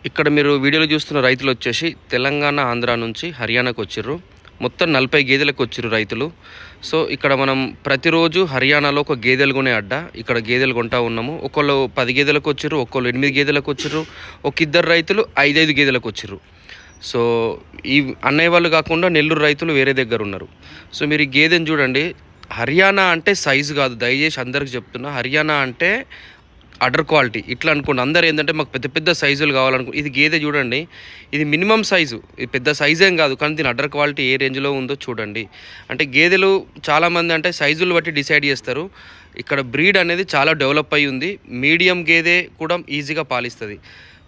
ఇక్కడ మీరు వీడియోలో చూస్తున్న రైతులు వచ్చేసి తెలంగాణ, ఆంధ్ర నుంచి హర్యానాకు వచ్చిర్రు. మొత్తం 40 గేదెలకు వచ్చిర్రు రైతులు. సో ఇక్కడ మనం ప్రతిరోజు హర్యానాలో ఒక గేదెలు కొనే అడ్డ ఇక్కడ గేదెలు కొంటా ఉన్నాము. ఒకళ్ళు 10 గేదెలకు వచ్చిర్రు, ఒకళ్ళు 8 గేదెలకు వచ్చిర్రు, ఒక ఇద్దరు రైతులు 5 గేదెలకు వచ్చిర్రు. సో ఈ అన్నయ్య వాళ్ళు కాకుండా నెల్లూరు రైతులు వేరే దగ్గర ఉన్నారు. సో మీరు ఈ గేదెని చూడండి. హర్యానా అంటే సైజు కాదు, దయచేసి అందరికి చెప్తున్నా. హర్యానా అంటే అడర్ క్వాలిటీ. ఇట్లా అనుకోండి, అందరు ఏంటంటే మాకు పెద్ద పెద్ద సైజులు కావాలనుకో. ఇది గేదె చూడండి, ఇది మినిమం సైజు, ఇది పెద్ద సైజు ఏం కాదు, కానీ దీని అడర్ క్వాలిటీ ఏ రేంజ్లో ఉందో చూడండి. అంటే గేదెలు చాలామంది అంటే సైజులు బట్టి డిసైడ్ చేస్తారు. ఇక్కడ బ్రీడ్ అనేది చాలా డెవలప్ అయ్యి ఉంది. మీడియం గేదె కూడా ఈజీగా పాలిస్తుంది.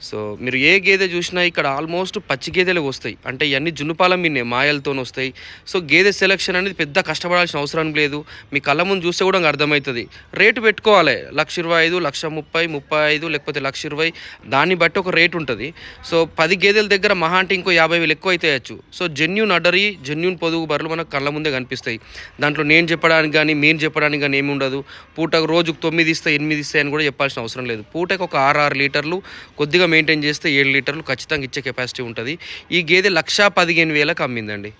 సో మీరు ఏ గేదె చూసినా ఇక్కడ ఆల్మోస్ట్ పచ్చి గేదెలు వస్తాయి. అంటే ఇవన్నీ జున్నుపాలం మిన్నే మాయలతో వస్తాయి. సో గేదె సెలెక్షన్ అనేది పెద్ద కష్టపడాల్సిన అవసరం లేదు. మీ కళ్ళ ముందు చూస్తే కూడా అర్థమవుతుంది. రేటు పెట్టుకోవాలి, 1,25,000, 1,30,000, 35,000 లేకపోతే 1,20,000, దాన్ని బట్టి ఒక రేటు ఉంటుంది. సో 10 గేదెల దగ్గర మహా అంటే ఇంకో 50,000 ఎక్కువ అయితేయచ్చు. సో జెన్యూన్ అడరి, జెన్యూన్ పొదుగు బర్రెలు మనకు కళ్ళ ముందే కనిపిస్తాయి. దాంట్లో నేను చెప్పడానికి కానీ మీరు చెప్పడానికి కానీ ఏమి ఉండదు. పూటకు రోజుకు 9 ఇస్తాయి, 8 ఇస్తాయి అని కూడా చెప్పాల్సిన అవసరం లేదు. పూటకు ఒక 6 లీటర్లు కొద్దిగా మెయింటైన్ చేస్తే 7 లీటర్లు ఖచ్చితంగా ఇచ్చే కెపాసిటీ ఉంటుంది. ఈ గేదె 1,15,000కి అమ్మిందండి.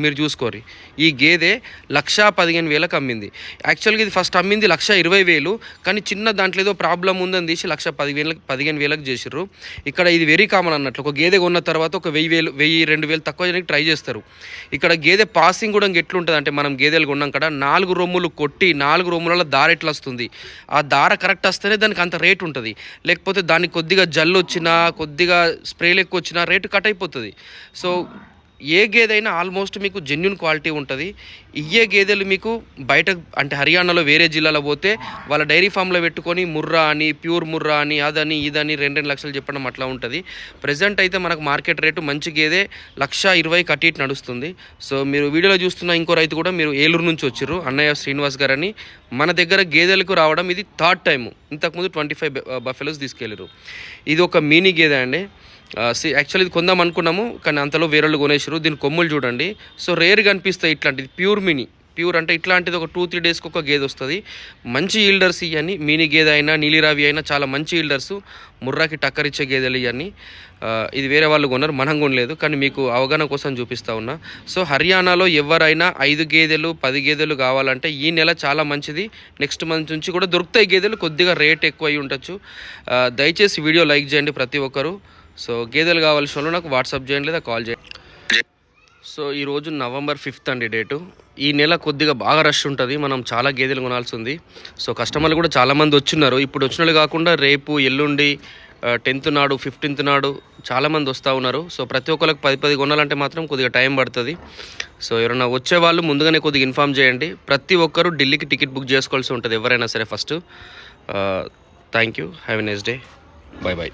మీరు చూసుకోరి, ఈ గేదె 1,15,000కి అమ్మింది. యాక్చువల్గా ఇది ఫస్ట్ అమ్మింది 1,20,000, కానీ చిన్న దాంట్లో ఏదో ప్రాబ్లం ఉందని తీసి 1,15,000 చేసిర్రు. ఇక్కడ ఇది వెరీ కామన్ అన్నట్లు. ఒక గేదె కొన్న తర్వాత ఒక 1,000-2,000 తక్కువ చేయడానికి ట్రై చేస్తారు. ఇక్కడ గేదె పాసింగ్ కూడా ఎట్లుంటుంది అంటే, మనం గేదెలు కొన్నాం కదా, 4 రొమ్ములు కొట్టి 4 రొమ్ములలో దార ఎట్లా వస్తుంది, ఆ దార కరెక్ట్ వస్తేనే దానికి అంత రేటు ఉంటుంది. లేకపోతే దానికి కొద్దిగా జల్లు వచ్చినా, కొద్దిగా స్ప్రేలు ఎక్కువ వచ్చినా రేటు కట్ అయిపోతుంది. సో ఏ గేదైనా ఆల్మోస్ట్ మీకు జెన్యున్ క్వాలిటీ ఉంటుంది. ఇయ్యే గేదెలు మీకు బయట అంటే హర్యానాలో వేరే జిల్లాలో పోతే వాళ్ళ డైరీ ఫామ్లో పెట్టుకొని ముర్రా అని, ప్యూర్ ముర్రా అని, అదని ఇదని 2 లక్షలు చెప్పడం అట్లా ఉంటుంది. ప్రజెంట్ అయితే మనకు మార్కెట్ రేటు మంచి గేదె 1,20,000 కట్టి నడుస్తుంది. సో మీరు వీడియోలో చూస్తున్న ఇంకో రైతు కూడా మీరు ఏలూరు నుంచి వచ్చారు, అన్నయ్య శ్రీనివాస్ గారు అని. మన దగ్గర గేదెలకు రావడం ఇది 3rd టైము. ఇంతకుముందు 25 బఫెలోస్ తీసుకెళ్ళారు. ఇది ఒక మినీ గేదె అండి. యాక్చువల్లీ ఇది కొందాం అనుకున్నాము, కానీ అంతలో వేరేళ్ళు కొనేసారు. దీని కొమ్ములు చూడండి. సో రేర్గా అనిపిస్తాయి ఇట్లాంటిది. ప్యూర్ మినీ, ప్యూర్ అంటే ఇట్లాంటిది ఒక 2-3 డేస్కి ఒక గేదె వస్తుంది. మంచి ఈల్డర్స్ ఇవన్నీ. మినీ గేదె అయినా నీలిరావి అయినా చాలా మంచి ఈల్డర్స్. ముర్రాకి టక్కర్ ఇచ్చే గేదెలు ఇవన్నీ. ఇది వేరే వాళ్ళు కొన్నారు, మనం కొనలేదు, కానీ మీకు అవగాహన కోసం చూపిస్తూ ఉన్నా. సో హర్యానాలో ఎవరైనా 5 గేదెలు 10 గేదెలు కావాలంటే ఈ నెల చాలా మంచిది. నెక్స్ట్ మంత్ నుంచి కూడా దొరుకుతాయి గేదెలు. కొద్దిగా రేట్ ఎక్కువ అయి ఉండొచ్చు. దయచేసి వీడియో లైక్ చేయండి ప్రతి ఒక్కరు. సో గేదెలు కావాల్సిన వాళ్ళు నాకు వాట్సాప్ చేయండి లేదా కాల్ చేయండి. సో ఈరోజు November 5th అండి డేటు. ఈ నెల కొద్దిగా బాగా రష్ ఉంటుంది, మనం చాలా గేదెలు కొనాల్సి ఉంది. సో కస్టమర్లు కూడా చాలామంది వచ్చిన్నారు. ఇప్పుడు వచ్చిన వాళ్ళు కాకుండా రేపు, ఎల్లుండి, 10th నాడు, 15th నాడు చాలామంది వస్తూ ఉన్నారు. సో ప్రతి ఒక్కరికి 10 కొనాలంటే మాత్రం కొద్దిగా టైం పడుతుంది. సో ఎవరైనా వచ్చేవాళ్ళు ముందుగానే కొద్దిగా ఇన్ఫామ్ చేయండి. ప్రతి ఒక్కరు ఢిల్లీకి టికెట్ బుక్ చేసుకోవాల్సి ఉంటుంది ఎవరైనా సరే first. Thank you. Have a nice day. Bye bye.